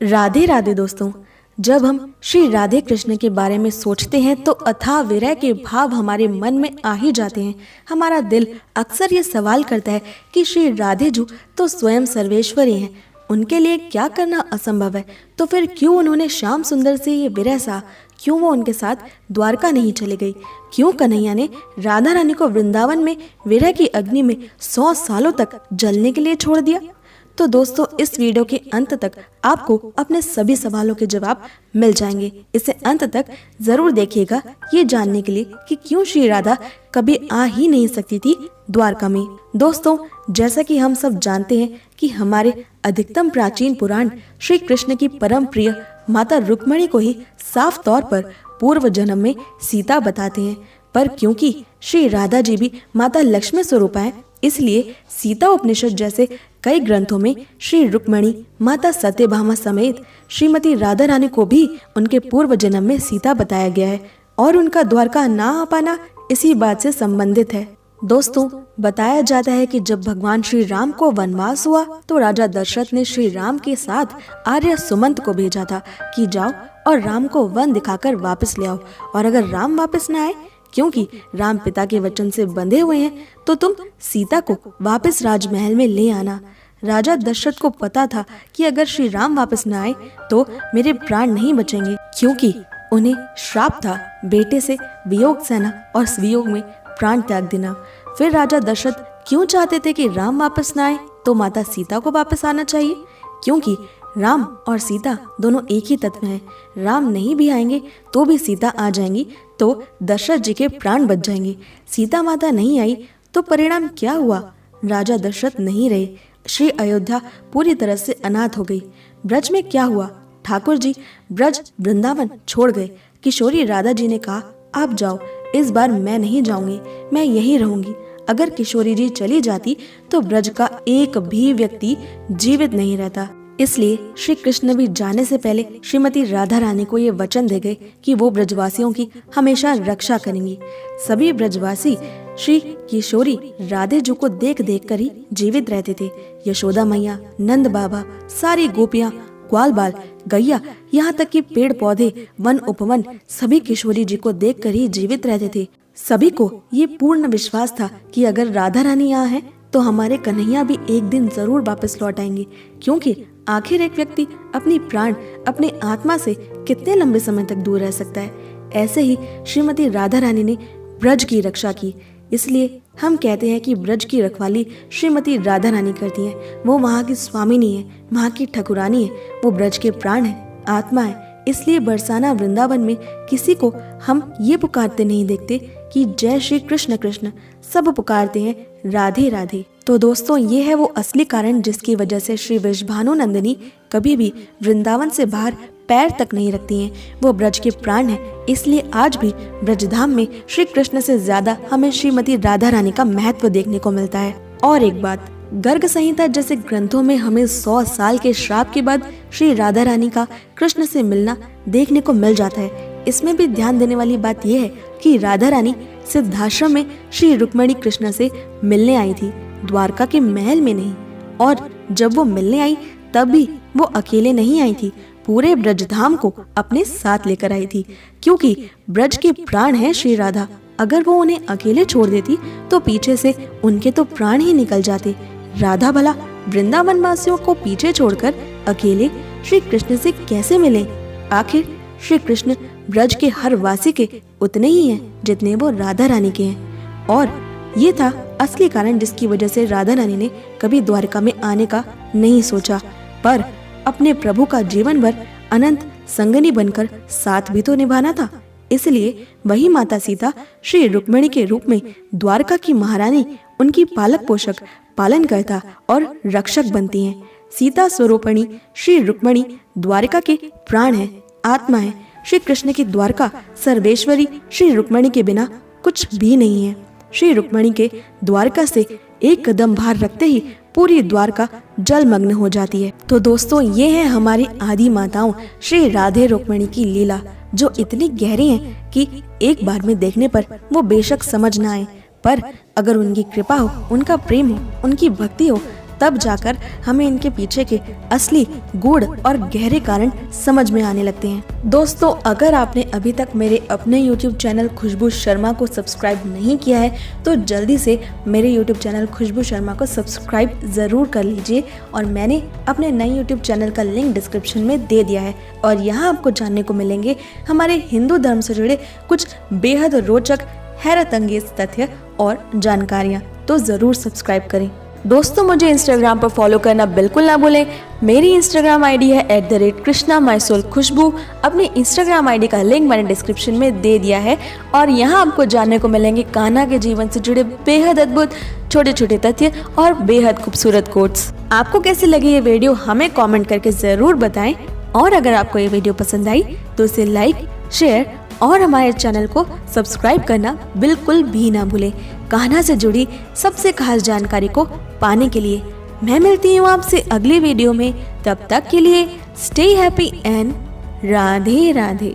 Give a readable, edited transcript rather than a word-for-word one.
राधे राधे दोस्तों। जब हम श्री राधे कृष्ण के बारे में सोचते हैं तो अथाह विरह के भाव हमारे मन में आ ही जाते हैं। हमारा दिल अक्सर ये सवाल करता है कि श्री राधे जी तो स्वयं सर्वेश्वरी हैं, उनके लिए क्या करना असंभव है, तो फिर क्यों उन्होंने श्याम सुंदर से ये विरह सा, क्यों वो उनके साथ द्वारका नहीं चली गई, क्यों कन्हैया ने राधा रानी को वृंदावन में विरह की अग्नि में 100 सालों तक जलने के लिए छोड़ दिया। तो दोस्तों, इस वीडियो के अंत तक आपको अपने सभी सवालों के जवाब मिल जाएंगे। इसे अंत तक जरूर देखिएगा ये जानने के लिए कि क्यों श्री राधा कभी आ ही नहीं सकती थी द्वारका में। दोस्तों, जैसा कि हम सब जानते हैं कि हमारे अधिकतम प्राचीन पुराण श्री कृष्ण की परम प्रिय माता रुक्मिणी को ही साफ तौर पर पूर्व जन्म में सीता बताते हैं, पर क्योंकि श्री राधा जी भी माता लक्ष्मी स्वरूपा है, इसलिए सीता उपनिषद जैसे कई ग्रंथों में श्री रुक्मिणी माता सत्यभामा समेत श्रीमती राधा रानी को भी उनके पूर्व जन्म में सीता बताया गया है और उनका द्वारका ना आ पाना इसी बात से संबंधित है। दोस्तों, बताया जाता है कि जब भगवान श्री राम को वनवास हुआ तो राजा दशरथ ने श्री राम के साथ आर्य सुमंत को भेजा था कि जाओ और राम को वन दिखाकर वापस ले आओ, और अगर राम वापस न आए, क्योंकि राम पिता के वचन से बंधे हुए हैं, तो तुम सीता को वापस राजमहल में ले आना। राजा दशरथ को पता था कि अगर श्री राम वापस न आए तो मेरे प्राण नहीं बचेंगे, क्योंकि उन्हें श्राप था बेटे से वियोग सहना और वियोग में प्राण त्याग देना। फिर राजा दशरथ क्यों चाहते थे कि राम वापस न आए तो माता सीता को वापस आना चाहिए, क्योंकि राम और सीता दोनों एक ही तत्व हैं। राम नहीं भी आएंगे तो भी सीता आ जाएंगी तो दशरथ जी के प्राण बच जाएंगे। सीता माता नहीं आई तो परिणाम क्या हुआ? राजा दशरथ नहीं रहे, श्री अयोध्या पूरी तरह से अनाथ हो गई। ब्रज में क्या हुआ? ठाकुर जी ब्रज वृंदावन छोड़ गए। किशोरी राधा जी ने कहा, आप जाओ, इस बार मैं नहीं जाऊंगी, मैं यहीं रहूंगी। अगर किशोरी जी चली जाती तो ब्रज का एक भी व्यक्ति जीवित नहीं रहता। इसलिए श्री कृष्ण भी जाने से पहले श्रीमती राधा रानी को ये वचन दे गए कि वो ब्रजवासियों की हमेशा रक्षा करेंगी। सभी ब्रजवासी श्री किशोरी राधे जी को देख देख कर ही जीवित रहते थे। यशोदा मैया, नंद बाबा, सारी गोपियां, ग्वाल बाल, गैया, यहाँ तक कि पेड़ पौधे, वन उपवन, सभी किशोरी जी को देख कर ही जीवित रहते थे। सभी को ये पूर्ण विश्वास था कि अगर राधा रानी यहाँ है तो हमारे कन्हैया भी एक दिन जरूर वापस लौट आएंगे, क्योंकि आखिर एक व्यक्ति अपनी प्राण, अपनी आत्मा से कितने लंबे समय तक दूर रह सकता है। ऐसे ही श्रीमती राधा रानी ने ब्रज की रक्षा की। इसलिए हम कहते हैं कि ब्रज की रखवाली श्रीमती राधा रानी करती हैं। वो वहाँ की स्वामिनी है, वहाँ की ठकुरानी है, वो ब्रज के प्राण है, आत्मा है। इसलिए बरसाना वृंदावन में किसी को हम ये पुकारते नहीं देखते कि जय श्री कृष्ण कृष्ण, सब पुकारते हैं राधे राधे। तो दोस्तों, ये है वो असली कारण जिसकी वजह से श्री वृषभानु नंदिनी कभी भी वृंदावन से बाहर पैर तक नहीं रखती हैं। वो ब्रज के प्राण हैं, इसलिए आज भी ब्रजधाम में श्री कृष्ण से ज्यादा हमें श्रीमती राधा रानी का महत्व देखने को मिलता है। और एक बात, गर्ग संहिता जैसे ग्रंथों में हमें 100 साल के श्राप के बाद श्री राधा रानी का कृष्ण से मिलना देखने को मिल जाता है। इसमें भी ध्यान देने वाली बात यह है कि राधा रानी सिद्धाश्रम में श्री रुक्मिणी कृष्ण से मिलने आई थी, द्वारका के महल में नहीं। और जब वो मिलने आई तब भी वो अकेले नहीं आई थी, पूरे ब्रजधाम को अपने साथ लेकर आई थी, क्योंकि ब्रज के प्राण है श्री राधा। अगर वो उन्हें अकेले छोड़ देती तो पीछे से उनके तो प्राण ही निकल जाते। राधा भला वृंदावन वासियों को पीछे छोड़कर अकेले श्री कृष्ण से कैसे मिले? आखिर श्री कृष्ण ब्रज के हर वासी के उतने ही हैं जितने वो राधा रानी के हैं। और ये था असली कारण जिसकी वजह से राधा रानी ने कभी द्वारका में आने का नहीं सोचा, पर अपने प्रभु का जीवन भर अनंत संगनी बनकर साथ भी तो निभाना था। इसलिए वही माता सीता श्री रुक्मिणी के रूप में द्वारका की महारानी, उनकी पालक पोषक, पालनकर्ता और रक्षक बनती हैं। सीता स्वरूपिणी श्री रुक्मिणी द्वारका के प्राण है, आत्मा है। श्री कृष्ण की द्वारका सर्वेश्वरी श्री रुक्मिणी के बिना कुछ भी नहीं है। श्री रुक्मिणी के द्वारका से एक कदम बाहर रखते ही पूरी द्वारका जलमग्न हो जाती है। तो दोस्तों, ये है हमारी आदि माताओं श्री राधे रुक्मिणी की लीला, जो इतनी गहरी है कि एक बार में देखने पर वो बेशक समझ ना आए, पर अगर उनकी कृपा हो, उनका प्रेम हो, उनकी भक्ति हो, तब जाकर हमें इनके पीछे के असली गूढ़ और गहरे कारण समझ में आने लगते हैं। दोस्तों, अगर आपने अभी तक मेरे अपने YouTube चैनल खुशबू शर्मा को सब्सक्राइब नहीं किया है तो जल्दी से मेरे YouTube चैनल खुशबू शर्मा को सब्सक्राइब ज़रूर कर लीजिए और मैंने अपने नए YouTube चैनल का लिंक डिस्क्रिप्शन में दे दिया है और यहाँ आपको जानने को मिलेंगे हमारे हिंदू धर्म से जुड़े कुछ बेहद रोचक हैरत अंगेज तथ्य और जानकारियाँ, तो ज़रूर सब्सक्राइब करें। दोस्तों, मुझे इंस्टाग्राम पर फॉलो करना बिल्कुल ना भूलें। मेरी इंस्टाग्राम आईडी है @krishna_my_soul_khushbu। अपनी इंस्टाग्राम आईडी का लिंक मैंने डिस्क्रिप्शन में दे दिया है और यहाँ आपको जानने को मिलेंगे कान्हा के जीवन से जुड़े बेहद अद्भुत छोटे छोटे तथ्य और बेहद खूबसूरत कोट्स। आपको कैसी लगी ये वीडियो हमें कॉमेंट करके ज़रूर बताएं और अगर आपको ये वीडियो पसंद आई तो इसे लाइक, शेयर और हमारे चैनल को सब्सक्राइब करना बिल्कुल भी ना भूलें। कान्हा से जुड़ी सबसे खास जानकारी को पाने के लिए मैं मिलती हूँ आपसे अगली वीडियो में। तब तक के लिए stay happy and Radhe Radhe.